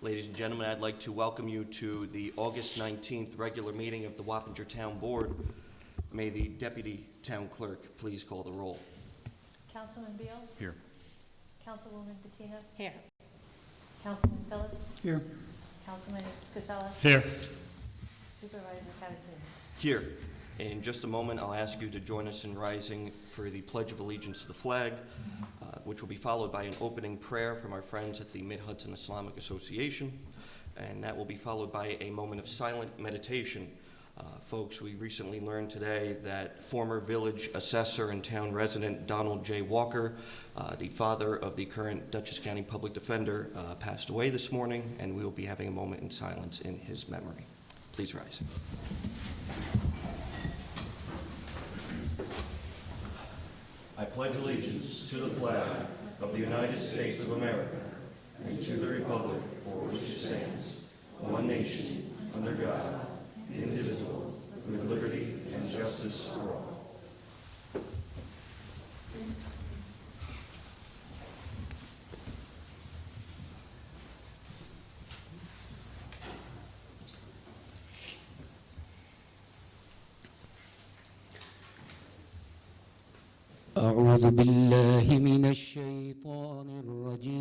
Ladies and gentlemen, I'd like to welcome you to the August 19th regular meeting of the Wappinger Town Board. May the Deputy Town Clerk please call the roll. Councilman Beal? Here. Councilwoman Bettina? Here. Councilman Phillips? Here. Councilman Casella? Here. Supervisor Cavazzini? Here. In just a moment, I'll ask you to join us in rising for the Pledge of Allegiance to the flag, which will be followed by an opening prayer from our friends at the Mid-Hudson Islamic Association, and that will be followed by a moment of silent meditation. Folks, we recently learned today that former village assessor and town resident Donald J. Walker, the father of the current Dutchess County Public Defender, passed away this morning, and we will be having a moment in silence in his memory. Please rise. I pledge allegiance to the flag of the United States of America and to the republic for which it stands, one nation, under God, indivisible, with liberty and justice for all. أعوذ بالله من الشيطان الرجيم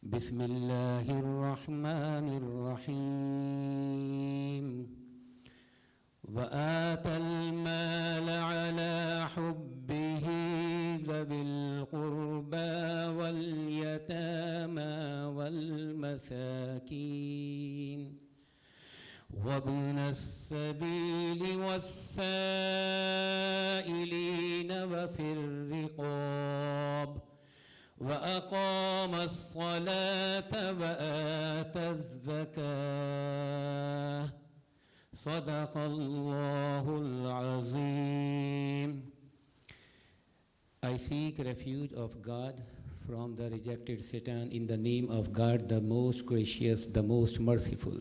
بسم الله الرحمن الرحيم وآتى المال على حبه ذوي القربى واليتامى والمساكين وابن السبيل والسائلين وفي الرقاب وأقام الصلاة وآتى الزكاة صدق الله العظيم. I seek refuge of God from the rejected Satan in the name of God, the most gracious, the most merciful.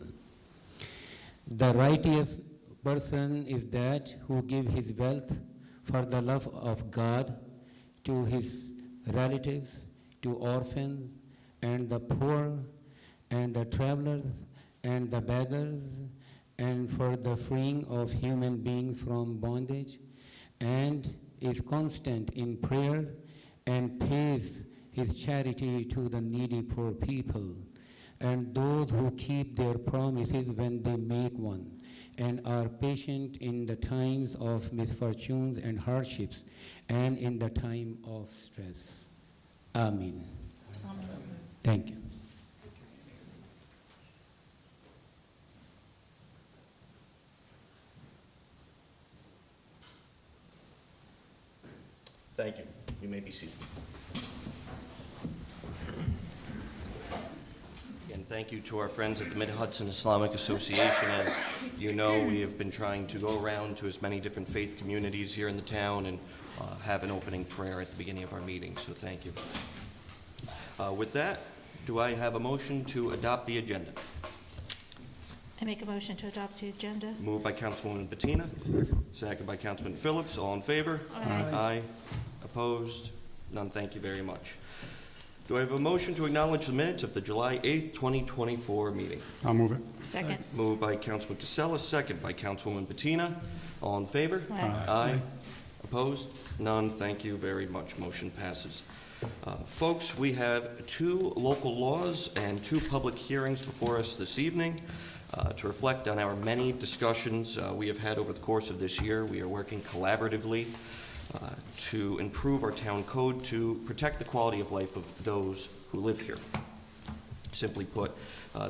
The righteous person is that who gives his wealth for the love of God to his relatives, to orphans, and the poor, and the travelers, and the beggars, and for the freeing of human beings from bondage, and is constant in prayer, and pays his charity to the needy poor people, and those who keep their promises when they make one, and are patient in the times of misfortunes and hardships, and in the time of stress. Amen. Amen. Thank you. Thank you. You may be seated. Again, thank you to our friends at the Mid-Hudson Islamic Association. As you know, we have been trying to go around to as many different faith communities here in the town and have an opening prayer at the beginning of our meeting, so thank you. With that, do I have a motion to adopt the agenda? I make a motion to adopt the agenda. Moved by Councilwoman Bettina. Second by Councilman Phillips. All in favor? Aye. Aye. Opposed? None. Thank you very much. Do I have a motion to acknowledge the minutes of the July 8th, 2024 meeting? I'll move it. Second. Moved by Councilman Casella, second by Councilwoman Bettina. All in favor? Aye. Aye. Opposed? None. Thank you very much. Motion passes. Folks, we have 2 local laws and 2 public hearings before us this evening. To reflect on our many discussions we have had over the course of this year, we are working collaboratively to improve our town code to protect the quality of life of those who live here. Simply put,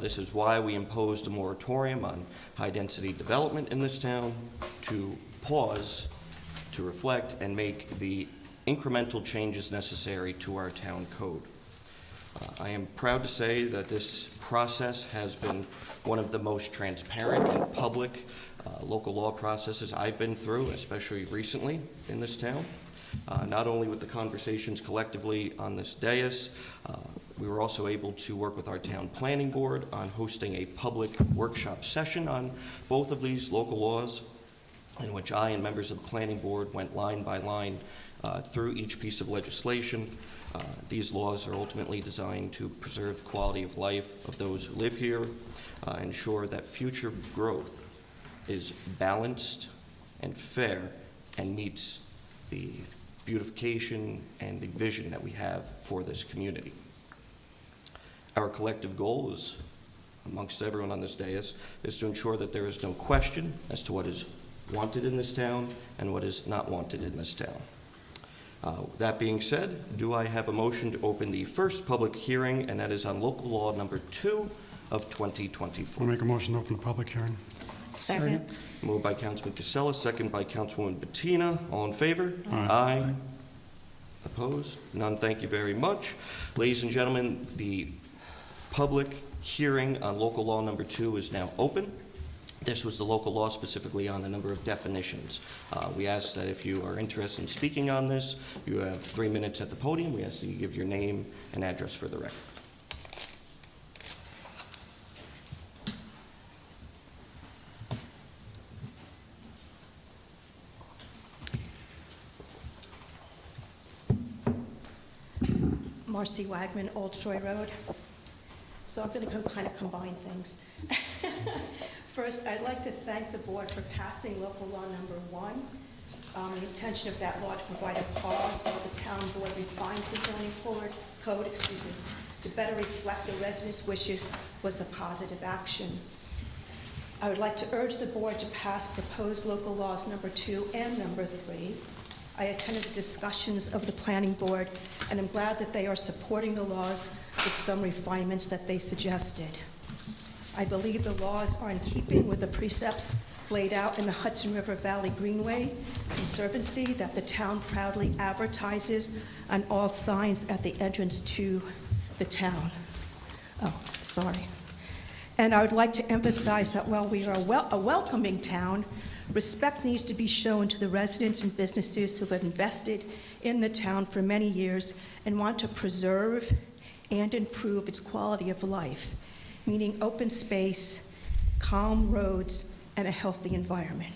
this is why we imposed a moratorium on high-density development in this town, to pause, to reflect, and make the incremental changes necessary to our town code. I am proud to say that this process has been one of the most transparent and public local law processes I've been through, especially recently in this town. Not only with the conversations collectively on this dais, we were also able to work with our town planning board on hosting a public workshop session on both of these local laws. in which I and members of the planning board went line by line through each piece of legislation. These laws are ultimately designed to preserve the quality of life of those who live here, ensure that future growth is balanced and fair and meets the beautification and the vision that we have for this community. Our collective goal is, amongst everyone on this dais, is to ensure that there is no question as to what is wanted in this town and what is not wanted in this town. That being said, do I have a motion to open the first public hearing, and that is on local law number 2 of 2024? I'll make a motion to open the public hearing. Second. Moved by Councilman Casella, second by Councilwoman Bettina. All in favor? Aye. Opposed? None. Thank you very much. Ladies and gentlemen, the public hearing on local law number 2 is now open. This was the local law specifically on the number of definitions. We ask that if you are interested in speaking on this, you have 3 minutes at the podium. We ask that you give your name and address for the record. Marcy Wagman, Old Troy Road. So I'm going to kind of combine things. First, I'd like to thank the board for passing local law number 1. The intention of that law to provide a pause while the town board refines the zoning code, to better reflect the residents' wishes was a positive action. I would like to urge the board to pass proposed local laws number 2 and number 3. I attended the discussions of the planning board, and I'm glad that they are supporting the laws with some refinements that they suggested. I believe the laws are in keeping with the precepts laid out in the Hudson River Valley Greenway Conservancy that the town proudly advertises on all signs at the entrance to the town. Oh, sorry. And I would like to emphasize that while we are a welcoming town, respect needs to be shown to the residents and businesses who have invested in the town for many years and want to preserve and improve its quality of life, meaning open space, calm roads, and a healthy environment.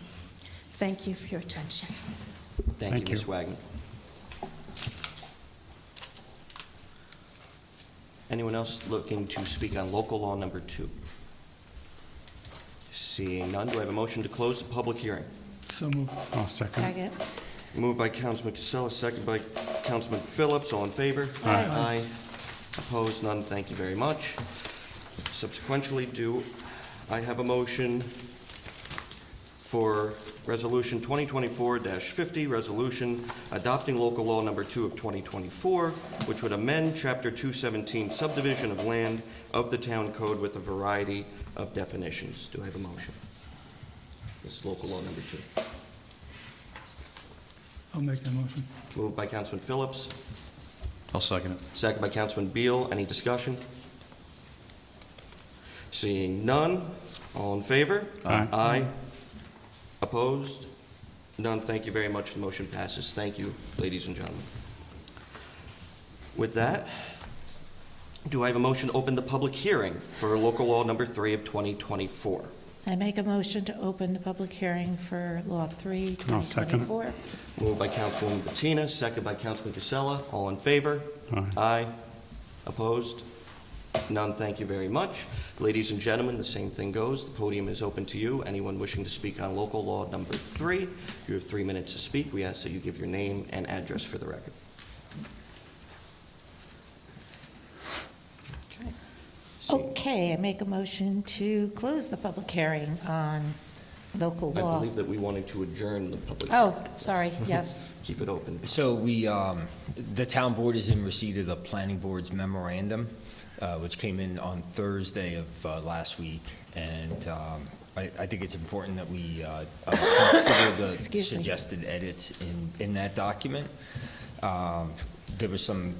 Thank you for your attention. Thank you, Ms. Wagner. Anyone else looking to speak on local law number 2? Seeing none, do I have a motion to close the public hearing? So move. I'll second. Second. Moved by Councilman Casella, second by Councilman Phillips. All in favor? Aye. Opposed? None. Thank you very much. Subsequently, do I have a motion for Resolution 2024-50, resolution adopting local law number 2 of 2024, which would amend Chapter 217 subdivision of land of the town code with a variety of definitions. Do I have a motion? This is local law number 2. I'll make that motion. Moved by Councilman Phillips, I'll second it. second by Councilman Beal. Any discussion? Seeing none, all in favor? Aye. Aye. Opposed? None. Thank you very much. The motion passes. Thank you, ladies and gentlemen. With that, do I have a motion to open the public hearing for local law number 3 of 2024? I make a motion to open the public hearing for Law 3, I'll second it. 2024. Moved by Councilwoman Bettina, second by Councilman Casella. All in favor? Aye. Aye. Opposed? None. Thank you very much. Ladies and gentlemen, the same thing goes. The podium is open to you. Anyone wishing to speak on local law number 3, you have 3 minutes to speak. We ask that you give your name and address for the record. Okay. Okay, I make a motion to close the public hearing on local I law. believe that we wanted to adjourn the public. Oh, sorry, yes. Keep it open. So the town board is in receipt of the planning board's memorandum, which came in on Thursday of last week. And I think it's important that we consider the Excuse me. suggested edits in that document. There were some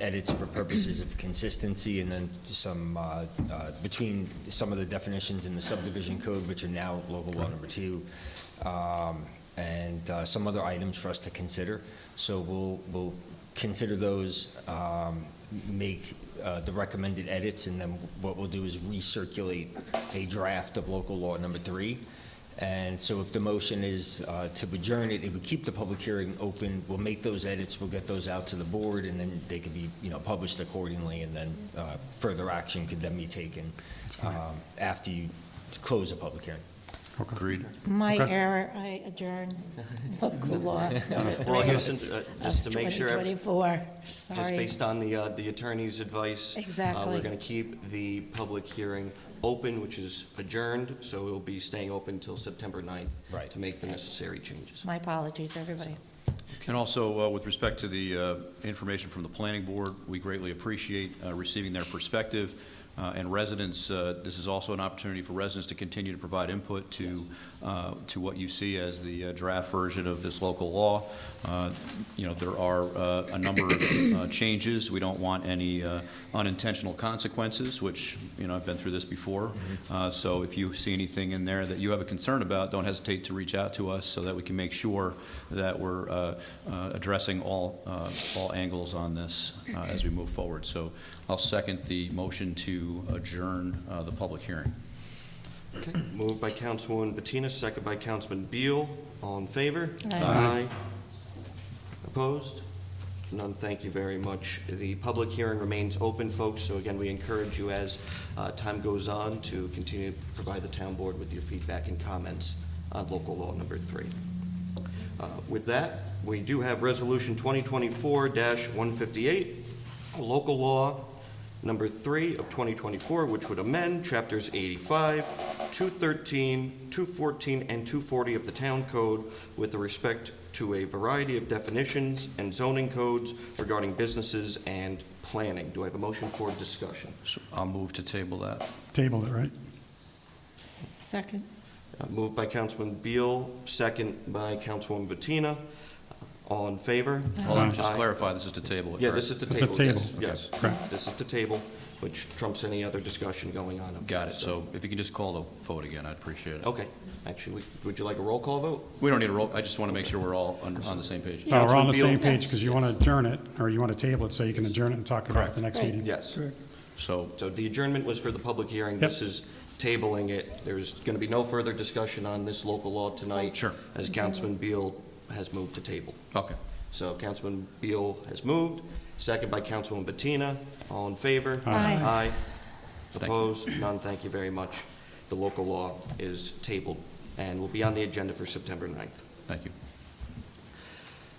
edits for purposes of consistency, and then some between some of the definitions in the subdivision code, which are now local law number 2, and some other items for us to consider. So we'll consider those, make the recommended edits, and then what we'll do is recirculate a draft of local law number 3. And so if the motion is to adjourn it, it would keep the public hearing open. We'll make those edits, we'll get those out to the board, and then they could be, published accordingly, and then further action could then be taken after you close the public hearing. Agreed. My Okay. error, I adjourn local law number Well, 3 here, since, just to make sure, 2024. just Sorry. based on the attorney's advice. Exactly. We're going to keep the public hearing open, which is adjourned, so it'll be staying open until September 9th. Right. To make the necessary changes. My apologies, everybody. And also, with respect to the information from the planning board, we greatly appreciate receiving their perspective. And residents, this is also an opportunity for residents to continue to provide input to what you see as the draft version of this local law. There are a number of changes. We don't want any unintentional consequences, which, I've been through this before. So if you see anything in there that you have a concern about, don't hesitate to reach out to us so that we can make sure that we're addressing all angles on this as we move forward. So I'll second the motion to adjourn the public hearing. Okay, moved by Councilwoman Bettina, second by Councilman Beal. All in favor? Aye. Opposed? None, thank you very much. The public hearing remains open, folks, so again, we encourage you as time goes on to continue to provide the town board with your feedback and comments on local law number 3. With that, we do have Resolution 2024-158, a local law number 3 of 2024, which would amend Chapters 85, 213, 214, and 240 of the Town Code with respect to a variety of definitions and zoning codes regarding businesses and planning. Do I have a motion for discussion? So I'll move to table that. Table it, right? Second. Moved by Councilman Beal, second by Councilwoman Bettina. All in favor? Hold on, just Aye. clarify, this is to table it, Yeah, correct? this is to It's a table. table. Yes, Okay. yes. This is to table, which trumps any other discussion going on. Got it. So if you can just call the vote again, I'd appreciate it. Okay. Actually, would you like a roll call vote? We don't need a roll, I just want to make sure we're all on the same page. We're on the Councilman same Beal? page because you want to adjourn it, or you want to table it so you can adjourn it and talk about it at the next Right. meeting. Yes. So, So the adjournment was for the public hearing. Yep. This is tabling it. There's going to be no further discussion on this local law tonight. Sure. As Councilman Beal has moved to table. okay. So Councilman Beal has moved, second by Councilwoman Bettina. All in favor? Aye. Aye. Thank you. Opposed? None. Thank you very much. The local law is tabled and will be on the agenda for September 9th. Thank you.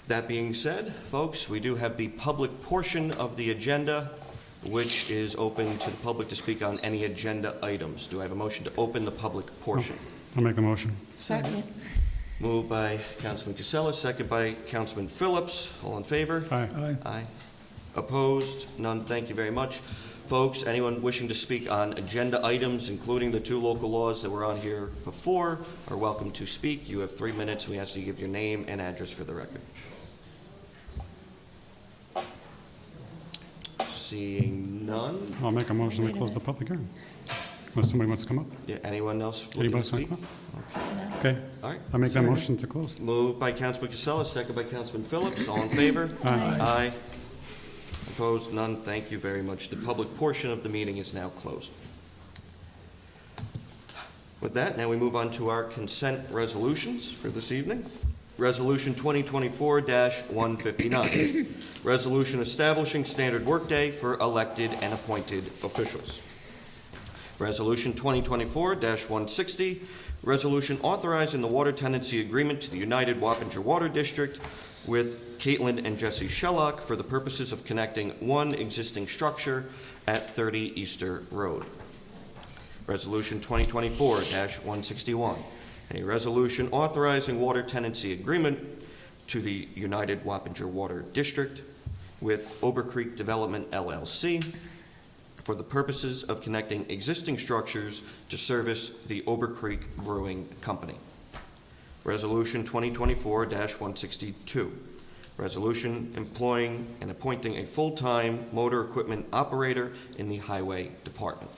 That being said, folks, we do have the public portion of the agenda, which is open to the public to speak on any agenda items. Do I have a motion to open the public portion? I'll make the motion. Second. Moved by Councilman Casella, second by Councilman Phillips. All in favor? Aye. Aye. Opposed? None. Thank you very much. Folks, anyone wishing to speak on agenda items, including the 2 local laws that were on here before, are welcome to speak. You have 3 minutes. We ask you to give your name and address for the record. Seeing none. I'll make a motion to close the public hearing. Unless somebody wants to come up. Yeah, anyone else looking Anybody to want to speak? come up? No. Okay. All right. I'll make that motion to close. Moved by Councilman Casella, second by Councilman Phillips. All in favor? Aye. Aye. Opposed? None. Thank you very much. The public portion of the meeting is now closed. With that, now we move on to our consent resolutions for this evening. Resolution 2024-159, resolution establishing standard workday for elected and appointed officials. Resolution 2024-160, resolution authorizing the water tenancy agreement to the United Wappinger Water District with Caitlin and Jesse Shellock for the purposes of connecting one existing structure at 30 Easter Road. Resolution 2024-161, a resolution authorizing water tenancy agreement to the United Wappinger Water District with Ober Creek Development LLC for the purposes of connecting existing structures to service the Ober Creek Brewing Company. Resolution 2024-162, resolution employing and appointing a full-time motor equipment operator in the Highway Department.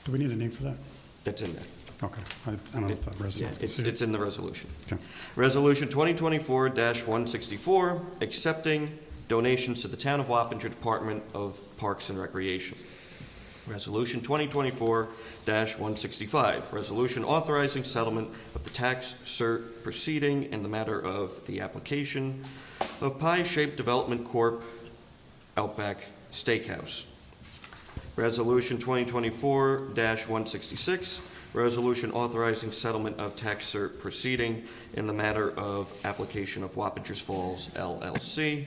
Do we need a name for that? That's in there. Okay. I don't know if the residents can It's see it. in the resolution. Okay. Resolution 2024-164, accepting donations to the Town of Wappinger Department of Parks and Recreation. Resolution 2024-165, resolution authorizing settlement of the tax cert proceeding in the matter of the application of Pie Shape Development Corp. Outback Steakhouse. Resolution 2024-166, resolution authorizing settlement of tax cert proceeding in the matter of application of Wappingers Falls LLC.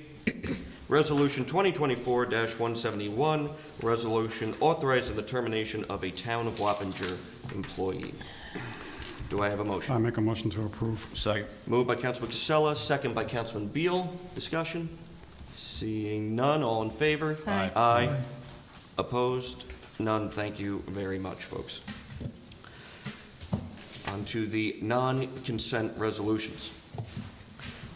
Resolution 2024-171, resolution authorizing the termination of a Town of Wappinger employee. Do I have a I motion? make a motion to approve. Second. Moved by Councilman Casella, second by Councilman Beal. Discussion? Seeing none, all in favor? Aye. Aye. Opposed? None. Thank you very much, folks. On to the non-consent resolutions.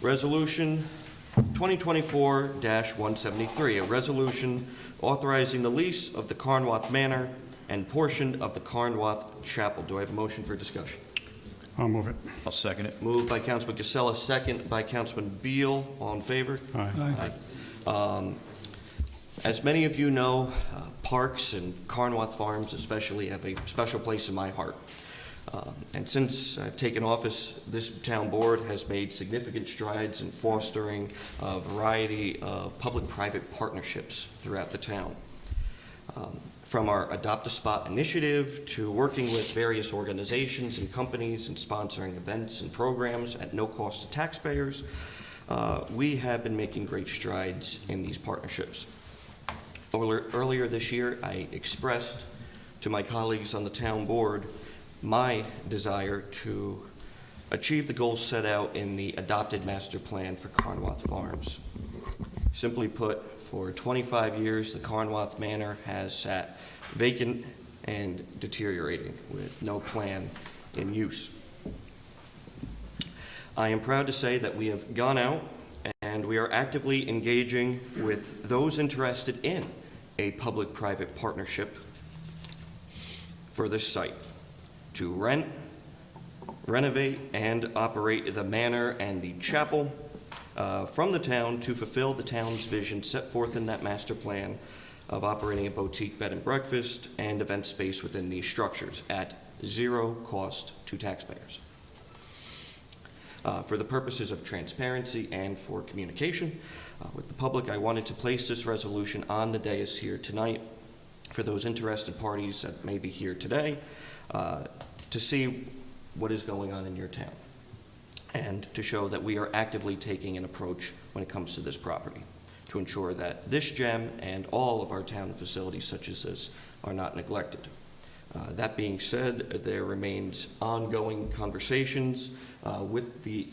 Resolution 2024-173, a resolution authorizing the lease of the Carnwath Manor and portion of the Carnwath Chapel. Do I have a motion for discussion? I'll move it. I'll second it. Moved by Councilman Casella, second by Councilman Beal. All in favor? Aye. As many of you know, parks and Carnwath Farms especially have a special place in my heart. And since I've taken office, this town board has made significant strides in fostering a variety of public-private partnerships throughout the town. From our Adopt a Spot initiative to working with various organizations and companies and sponsoring events and programs at no cost to taxpayers, we have been making great strides in these partnerships. Earlier this year, I expressed to my colleagues on the town board my desire to achieve the goals set out in the adopted master plan for Carnwath Farms. Simply put, for 25 years, the Carnwath Manor has sat vacant and deteriorating with no plan in use. I am proud to say that we have gone out and we are actively engaging with those interested in a public-private partnership for this site to rent, renovate, and operate the manor and the chapel from the town to fulfill the town's vision set forth in that master plan of operating a boutique bed and breakfast and event space within these structures at zero cost to taxpayers. For the purposes of transparency and for communication with the public, I wanted to place this resolution on the dais here tonight for those interested parties that may be here today to see what is going on in your town and to show that we are actively taking an approach when it comes to this property to ensure that this gem and all of our town facilities such as this are not neglected. That being said, there remains ongoing conversations with those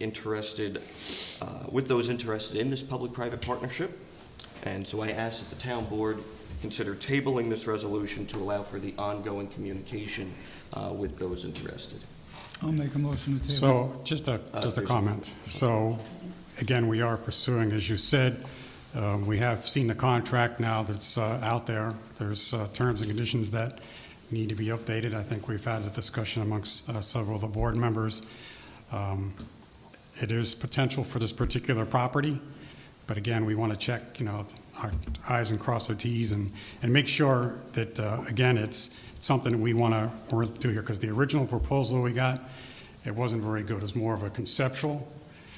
interested in this public-private partnership, and so I ask that the town board consider tabling this resolution to allow for the ongoing communication with those interested. I'll make a motion to table. So just a comment. So again, we are pursuing, as you said, we have seen the contract now that's out there. There's terms and conditions that need to be updated. I think we've had a discussion amongst several of the board members. It is potential for this particular property, but again, we want to check, our I's and cross our T's and make sure that, again, it's something that we want to do here, because the original proposal we got, it wasn't very good. It was more of a conceptual.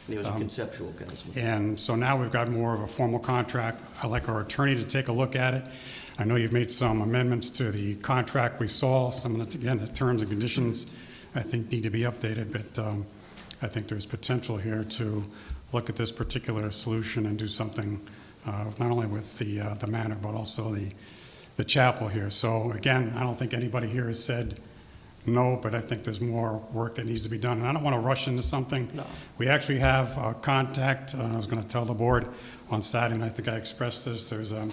It was a conceptual, Councilman. And so now we've got more of a formal contract. I'd like our attorney to take a look at it. I know you've made some amendments to the contract we saw. Some of the, again, the terms and conditions, I think, need to be updated, but I think there's potential here to look at this particular solution and do something not only with the manor, but also the chapel here. So again, I don't think anybody here has said no, but I think there's more work that needs to be done. And I don't want to rush into something. No. We actually have a contact. I was going to tell the board on Saturday, and I think I expressed this. There's an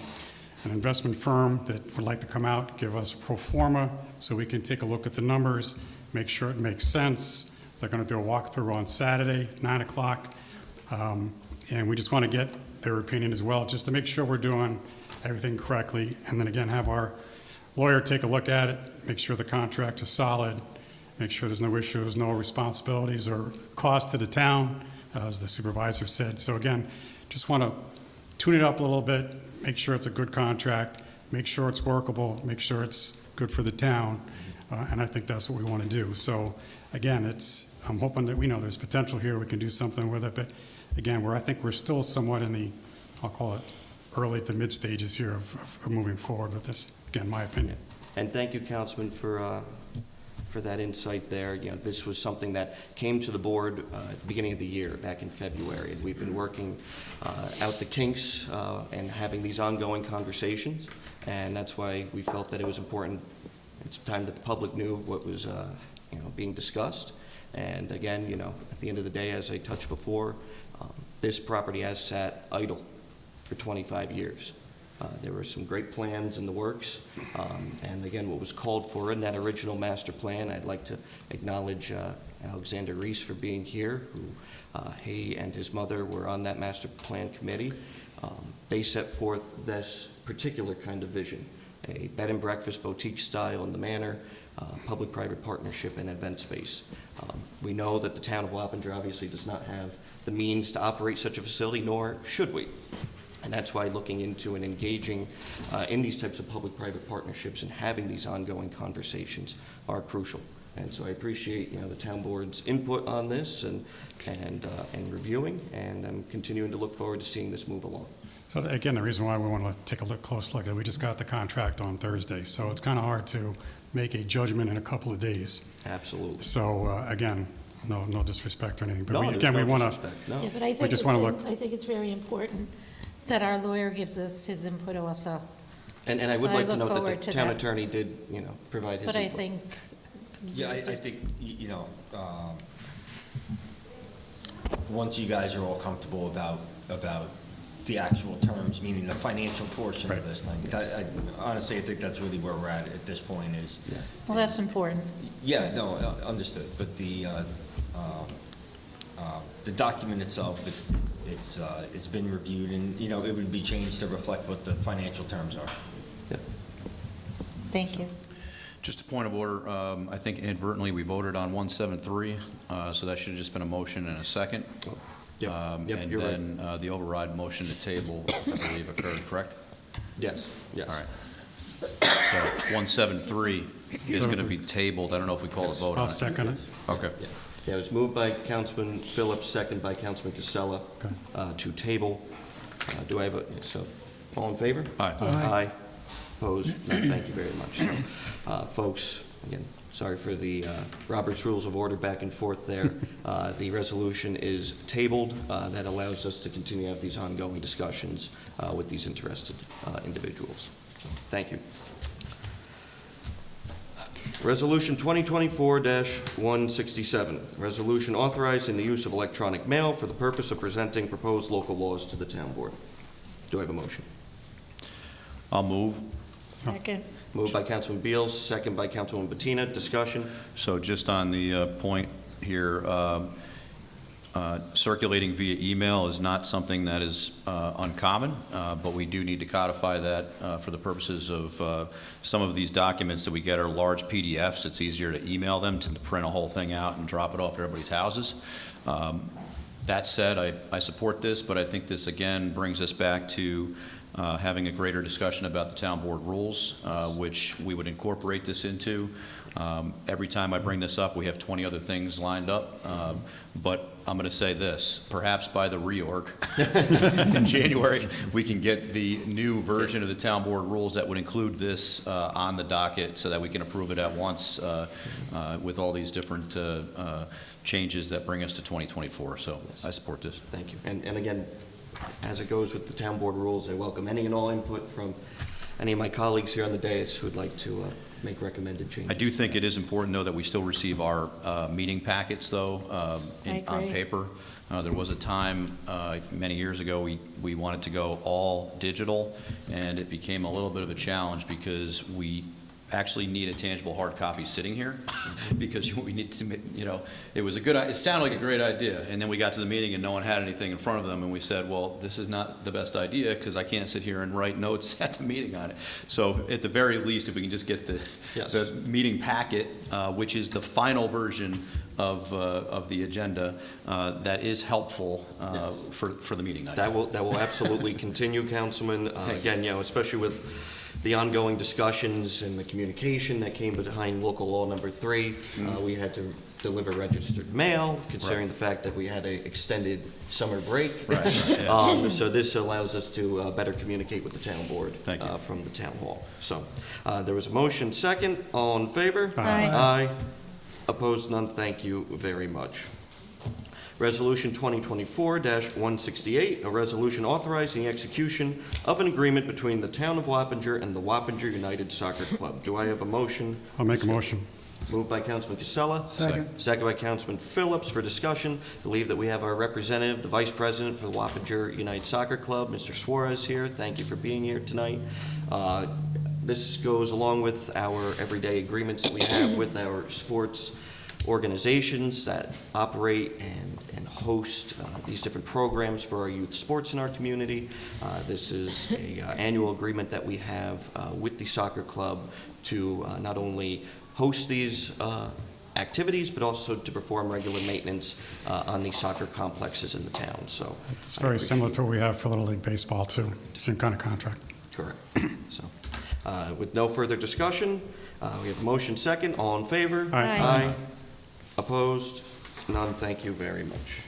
investment firm that would like to come out, give us a pro forma so we can take a look at the numbers, make sure it makes sense. They're going to do a walkthrough on Saturday, 9 o'clock. And we just want to get their opinion as well, just to make sure we're doing everything correctly. And then again, have our lawyer take a look at it, make sure the contract is solid, make sure there's no issues, no responsibilities or cost to the town, as the supervisor said. So again, just want to tune it up a little bit, make sure it's a good contract, make sure it's workable, make sure it's good for the town, and I think that's what we want to do. So, again, I'm hoping that we know there's potential here, we can do something with it, but again, I think we're still somewhat in the, I'll call it, early to mid stages here of moving forward with this, again, my opinion. And thank you, Councilman, for that insight there. You know, this was something that came to the board at the beginning of the year, back in February. And we've been working out the kinks and having these ongoing conversations. And that's why we felt that it was important. It's time that the public knew what was being discussed. And again, at the end of the day, as I touched before, this property has sat idle for 25 years. There were some great plans in the works, and again, what was called for in that original master plan, I'd like to acknowledge Alexander Reese for being here, who he and his mother were on that master plan committee. They set forth this particular kind of vision, a bed and breakfast boutique style in the manor, public-private partnership and event space. We know that the town of Wappinger obviously does not have the means to operate such a facility, nor should we. And that's why looking into and engaging in these types of public-private partnerships and having these ongoing conversations are crucial. And so I appreciate the town board's input on this and reviewing, and I'm continuing to look forward to seeing this move along. So again, the reason why we want to take a close look at it, we just got the contract on Thursday, so it's kind of hard to make a judgment in a couple of days. Absolutely. So again, no disrespect or anything, but No, we there's no want to. disrespect. No. Yeah, but I think just wanna look- I think it's very important that our lawyer gives us his input also. And I So would I like to look note that forward the to town that. attorney did, provide his But I input. think. Yeah, I think, once you guys are all comfortable about the actual terms, meaning the financial portion of Right. this thing, honestly, I think that's really where we're at this point is. Yeah. Well, that's important. Yeah, no, understood, but the document itself, it's been reviewed, and, it would be changed to reflect what the financial terms are. Yep. Thank you. Just a point of order, I think inadvertently we voted on 173, so that should have just been a motion and a second. Yep. Yep, you're right. And then the override motion to table, I believe, occurred, correct? Yes, yes. All right. So 173 is going to be tabled. I don't know if we call a vote on it. I'll second it. Okay. Yeah, it was moved by Councilman Phillips, second by Councilman Casella, to table. Do I have all in favor? Aye. Aye. Opposed? No, thank you very much. So, folks, again, sorry for the Robert's Rules of Order back and forth there. The resolution is tabled. That allows us to continue to have these ongoing discussions with these interested individuals. So, thank you. Resolution 2024-167, resolution authorizing the use of electronic mail for the purpose of presenting proposed local laws to the town board. Do I have a motion? I'll move. Second. Moved by Councilman Beals, second by Councilwoman Bettina. Discussion? So just on the point here, circulating via email is not something that is uncommon, but we do need to codify that for the purposes of some of these documents that we get are large PDFs. It's easier to email them than to print a whole thing out and drop it off at everybody's houses. That said, I support this, but I think this again brings us back to having a greater discussion about the town board rules, which we would incorporate this into. Every time I bring this up, we have 20 other things lined up, but I'm going to say this, perhaps by the reorg in January, we can get the new version of the town board rules that would include this on the docket so that we can approve it at once with all these different changes that bring us to 2024. So I support this. Thank you. And again, as it goes with the town board rules, I welcome any and all input from any of my colleagues here on the dais who would like to make recommended changes. I do think it is important, though, that we still receive our meeting packets, though, on agree. paper. There was a time many years ago we wanted to go all digital, and it became a little bit of a challenge because we actually need a tangible hard copy sitting here because we need to, it sounded like a great idea, and then we got to the meeting and no one had anything in front of them, and we said, well, this is not the best idea because I can't sit here and write notes at the meeting on it. So at the very least, if we can just get the meeting packet, which is the final version of the agenda, that is helpful for the meeting night. That will absolutely continue, Councilman. Again, especially with the ongoing discussions and the communication that came behind local law number 3. We had to deliver registered mail, considering the fact that we had an extended summer break. So this allows us to better communicate with the town board Thank you. from the town hall. So there was a motion second. All in favor? Aye. Aye. Opposed? None. Thank you very much. Resolution 2024-168, a resolution authorizing the execution of an agreement between the Town of Wappinger and the Wappinger United Soccer Club. Do I have a motion? I'll make a motion. Moved by Councilman Casella. Second. Second by Councilman Phillips for discussion. I believe that we have our representative, the Vice President for the Wappinger United Soccer Club, Mr. Suarez here. Thank you for being here tonight. This goes along with our everyday agreements that we have with our sports organizations that operate and host these different programs for our youth sports in our community. This is an annual agreement that we have with the soccer club to not only host these activities, but also to perform regular maintenance on the soccer complexes in the town. So It's I very similar appreciate- to what we have for Little League Baseball, too. Same kind of contract. Correct. So, with no further discussion, we have motion second. All in favor? Aye. Aye. Opposed? None. Thank you very much.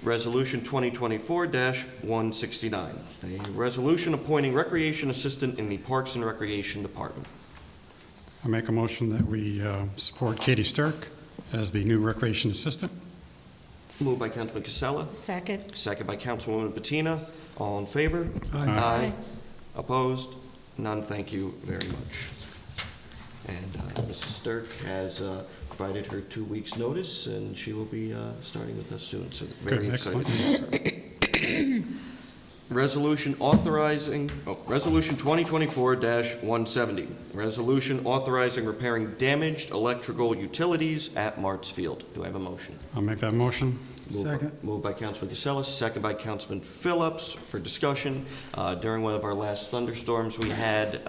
Resolution 2024-169, a resolution appointing recreation assistant in the Parks and Recreation Department. I make a motion that we support Katie Stirk as the new recreation assistant. Moved by Councilman Casella, Second. second by Councilwoman Bettina. All in favor? Aye. Opposed? None. Thank you very much. And Mrs. Stirk has provided her 2 weeks' notice, and she will be starting with us soon, so very Good, excited. excellent. Resolution 2024-170, resolution authorizing repairing damaged electrical utilities at Martz Field. Do I have a motion? I'll make that motion. Second. Moved by Councilman Casella, second by Councilman Phillips for discussion. During one of our last thunderstorms we had,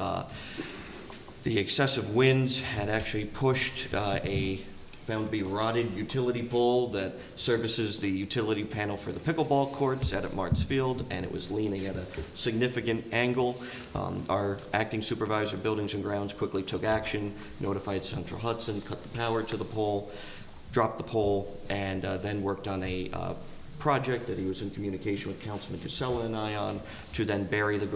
the excessive winds had actually pushed a found to be rotted utility pole that services the utility panel for the pickleball courts out at Martz Field, and it was leaning at a significant angle. Our acting supervisor, Buildings and Grounds, quickly took action, notified Central Hudson, cut the power to the pole, dropped the pole, and then worked on a project that he was in communication with Councilman Casella and I on to then bury the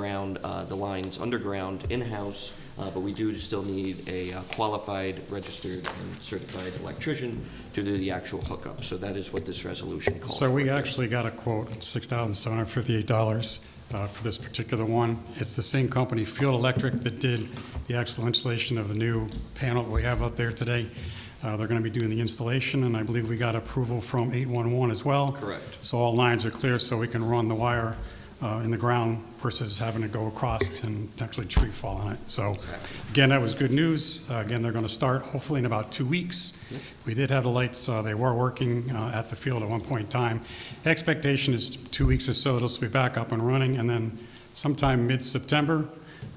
lines underground in-house. But we do still need a qualified, registered, and certified electrician to do the actual hookup. So that is what this resolution calls for. So we actually got a quote, $6,758 for this particular one. It's the same company, Field Electric, that did the actual installation of the new panel that we have out there today. They're going to be doing the installation, and I believe we got approval from 811 as well. Correct. So all lines are clear, so we can run the wire in the ground versus having to go across and potentially tree fall on it. So again, that was good news. Again, they're going to start hopefully in about 2 weeks. We did have the lights, they were working at the field at one point in time. Expectation is 2 weeks or so, it'll be back up and running, and then sometime mid-September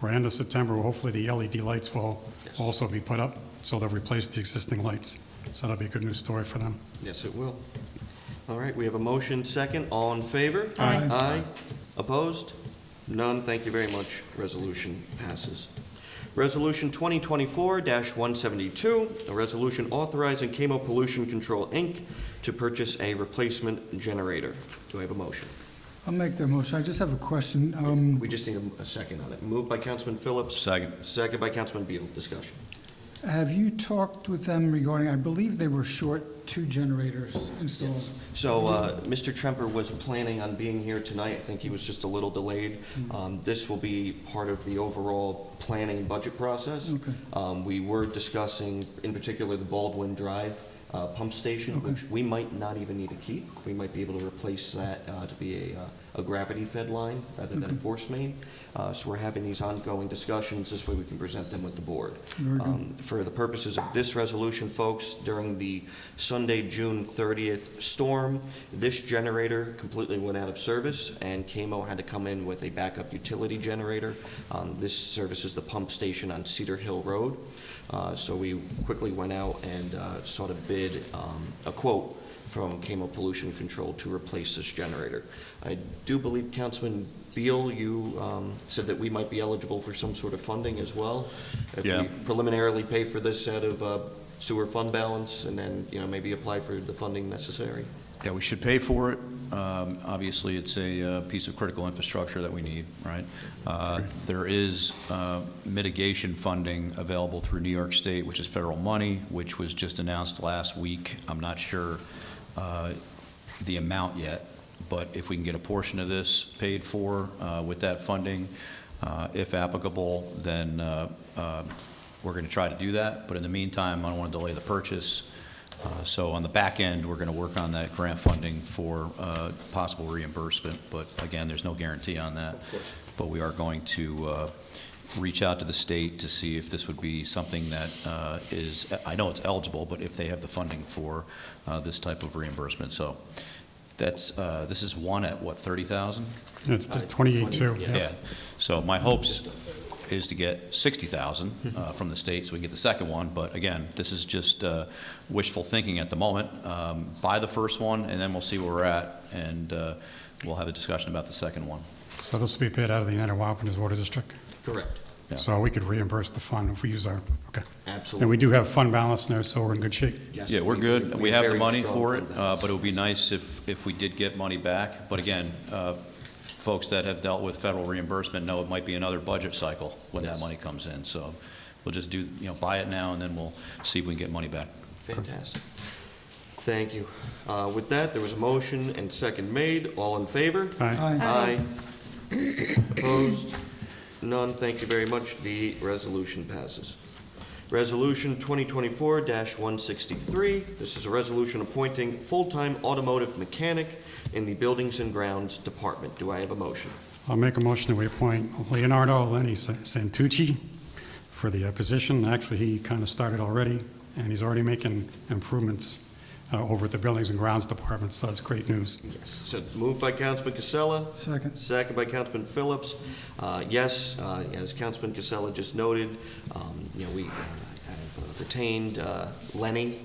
or end of September, hopefully the LED lights will also be put up, so they'll replace the existing lights. So that'll be a good news story for them. Yes, it will. All right, we have a motion second. All in favor? Aye. Aye. Opposed? None. Thank you very much. Resolution passes. Resolution 2024-172, a resolution authorizing Camo Pollution Control, Inc. to purchase a replacement generator. Do I have a motion? I'll make that motion. I just have a question. We just need a second on it. Moved by Councilman Phillips. Second. Second by Councilman Beal. Discussion. Have you talked with them regarding, I believe they were short 2 generators installed? So, Mr. Tremper was planning on being here tonight. I think he was just a little delayed. This will be part of the overall planning and budget process. Okay. We were discussing, in particular, the Baldwin Drive pump station, Okay. which we might not even need to keep. We might be able to replace that to be a gravity-fed line rather than a Okay. force main. So we're having these ongoing discussions. This way we can present them with the board. Very good. For the purposes of this resolution, folks, during the Sunday, June 30th storm, this generator completely went out of service, and Camo had to come in with a backup utility generator. This services the pump station on Cedar Hill Road. So we quickly went out and sought a bid, a quote from Camo Pollution Control to replace this generator. I do believe, Councilman Beal, you said that we might be eligible for some sort of funding as well. If Yeah. we preliminarily pay for this out of sewer fund balance, and then, maybe apply for the funding necessary. Yeah, we should pay for it. Obviously, it's a piece of critical infrastructure that we need, right? There is mitigation funding available through New York State, which is federal money, which was just announced last week. I'm not sure the amount yet, but if we can get a portion of this paid for with that funding, if applicable, then we're going to try to do that. But in the meantime, I don't want to delay the purchase. So on the back end, we're going to work on that grant funding for possible reimbursement. But again, there's no guarantee on that. But we are going to reach out to the state to see if this would be something that is, I know it's eligible, but if they have the funding for this type of reimbursement. So that's, this is one at what, 30,000? It's just 28.2. Yeah. So my hopes is to get 60,000 from the state so we can get the second one. But again, this is just wishful thinking at the moment. Buy the first one, and then we'll see where we're at, and we'll have a discussion about the second one. So this will be paid out of the United Wapaneers Water District? Correct. Yeah. So we could reimburse the fund if we use our, okay. Absolutely. And we do have fund balance there, so we're in good shape. Yes, Yeah, we're good. We have the very money strong for it, fund balance. but it would be nice if we did get money back. But again, folks that have dealt with federal reimbursement know it might be another budget cycle when that Yes. money comes in. So we'll just do, buy it now, and then we'll see if we can get money back. Fantastic. Thank you. With that, there was a motion and second made. All in favor? Aye. Aye. Opposed? None. Thank you very much. The resolution passes. Resolution 2024-163. This is a resolution appointing full-time automotive mechanic in the Buildings and Grounds Department. Do I have a motion? I'll make a motion that we appoint Leonardo Lenny Santucci for the position. Actually, he kind of started already, and he's already making improvements over at the Buildings and Grounds Department, so that's great news. Yes. So moved by Councilman Casella. Second. Second by Councilman Phillips. Yes, as Councilman Casella just noted, we have retained Lenny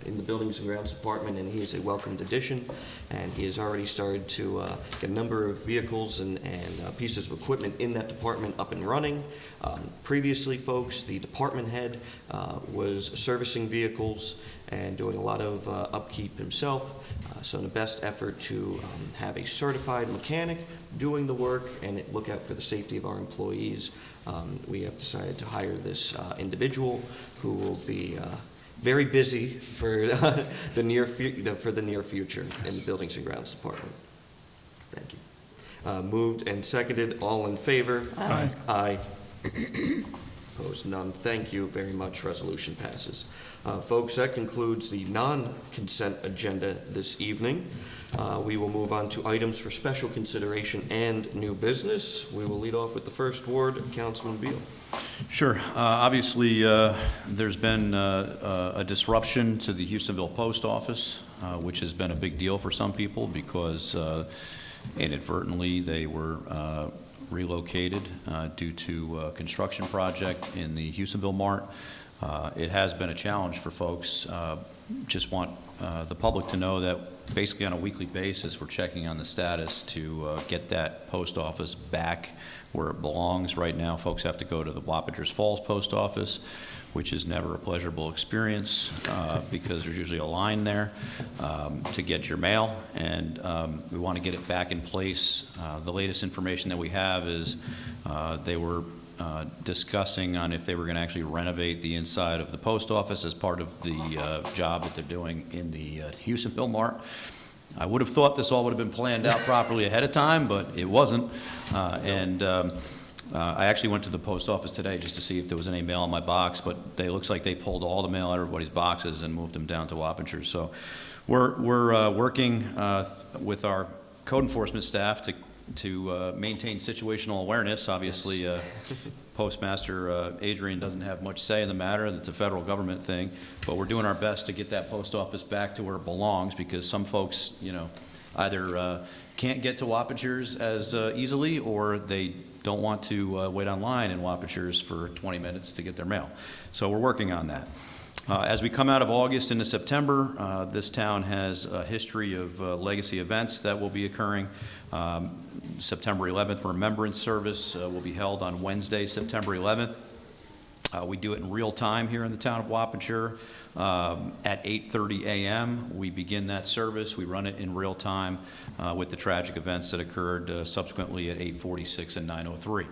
in the Buildings and Grounds Department, and he is a welcomed addition, and he has already started to get a number of vehicles and pieces of equipment in that department up and running. Previously, folks, the department head was servicing vehicles and doing a lot of upkeep himself. So in the best effort to have a certified mechanic doing the work and look out for the safety of our employees, we have decided to hire this individual who will be very busy for the near future in the Buildings and Grounds Department. Thank you. Moved and seconded. All in favor? Aye. Aye. Opposed? None. Thank you very much. Resolution passes. Folks, that concludes the non-consent agenda this evening. We will move on to items for special consideration and new business. We will lead off with the first ward, Councilman Beal. Sure. Obviously, there's been a disruption to the Houstonville Post Office, which has been a big deal for some people because inadvertently they were relocated due to a construction project in the Houstonville Mart. It has been a challenge for folks. Just want the public to know that basically on a weekly basis, we're checking on the status to get that post office back where it belongs. Right now, folks have to go to the Wappingers Falls Post Office, which is never a pleasurable experience because there's usually a line there to get your mail, and we want to get it back in place. The latest information that we have is they were discussing on if they were going to actually renovate the inside of the post office as part of the job that they're doing in the Houstonville Mart. I would have thought this all would have been planned out properly ahead of time, but it wasn't. I actually went to the post office today just to see if there was any mail in my box, but it looks like they pulled all the mail out of everybody's boxes and moved them down to Wappingers. So we're working with our code enforcement staff to maintain situational awareness. Obviously, Postmaster Adrian doesn't have much say in the matter. That's a federal government thing. But we're doing our best to get that post office back to where it belongs because some folks, either can't get to Wappingers as easily or they don't want to wait online in Wappingers for 20 minutes to get their mail. So we're working on that. As we come out of August into September, this town has a history of legacy events that will be occurring. September 11th Remembrance Service will be held on Wednesday, September 11th. We do it in real time here in the town of Wappingers. At 8:30 a.m., we begin that service. We run it in real time with the tragic events that occurred subsequently at 8:46 and 9:03.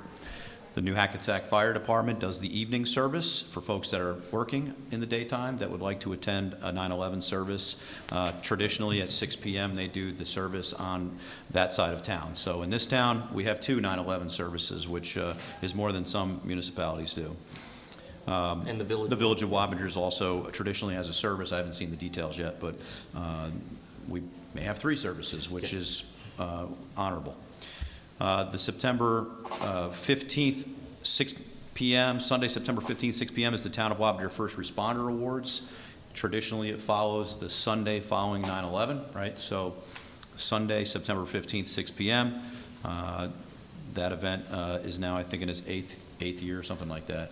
The New Hackensack Fire Department does the evening service for folks that are working in the daytime that would like to attend a 9/11 service. Traditionally, at 6 p.m., they do the service on that side of town. So in this town, we have 2 9/11 services, which is more than some municipalities do. And the village? The Village of Wappingers also traditionally has a service. I haven't seen the details yet, but we may have 3 services, which is honorable. The September 15th, 6 p.m., Sunday, September 15th, 6 p.m. is the Town of Wappingers First Responder Awards. Traditionally, it follows the Sunday following 9/11, right? So Sunday, September 15th, 6 p.m. That event is now, I think, in its eighth year or something like that.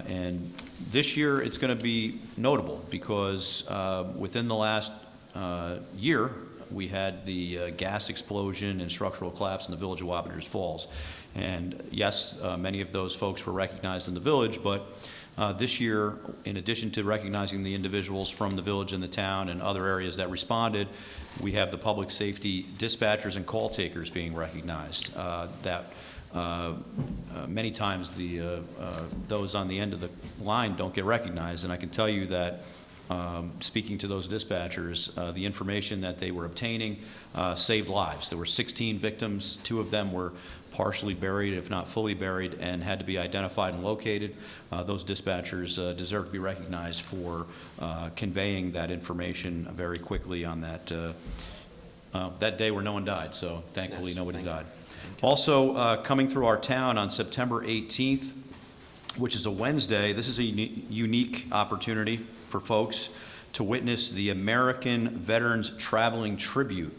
And this year, it's going to be notable because within the last year, we had the gas explosion and structural collapse in the village of Wappingers Falls. And yes, many of those folks were recognized in the village, but this year, in addition to recognizing the individuals from the village and the town and other areas that responded, we have the public safety dispatchers and call takers being recognized. Many times those on the end of the line don't get recognized, and I can tell you that speaking to those dispatchers, the information that they were obtaining saved lives. There were 16 victims. 2 of them were partially buried, if not fully buried, and had to be identified and located. Those dispatchers deserve to be recognized for conveying that information very quickly on that day where no one died. So thankfully, Yes, nobody thank you. died. Also, coming through our town on September 18th, which is a Wednesday, this is a unique opportunity for folks to witness the American Veterans Traveling Tribute,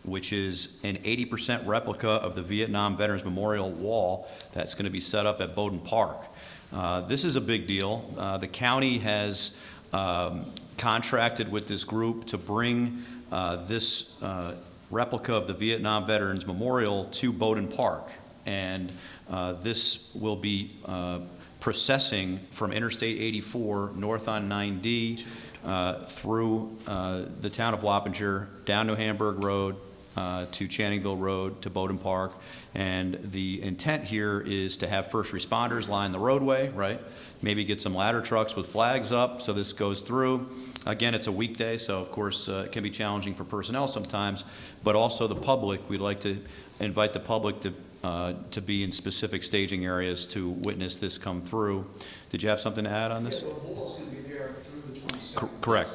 which is an 80% replica of the Vietnam Veterans Memorial Wall that's going to be set up at Bowden Park. This is a big deal. The county has contracted with this group to bring this replica of the Vietnam Veterans Memorial to Bowden Park. And this will be processing from Interstate 84 north on 9D through the town of Wappingers, down New Hamburg Road, to Channingville Road, to Bowden Park. And the intent here is to have first responders line the roadway, right? Maybe get some ladder trucks with flags up so this goes through. Again, it's a weekday, so of course it can be challenging for personnel sometimes, but also the public. We'd like to invite the public to be in specific staging areas to witness this come through. Did you have something to add on this? Yeah, the wall's going to be there through the 22nd. Correct.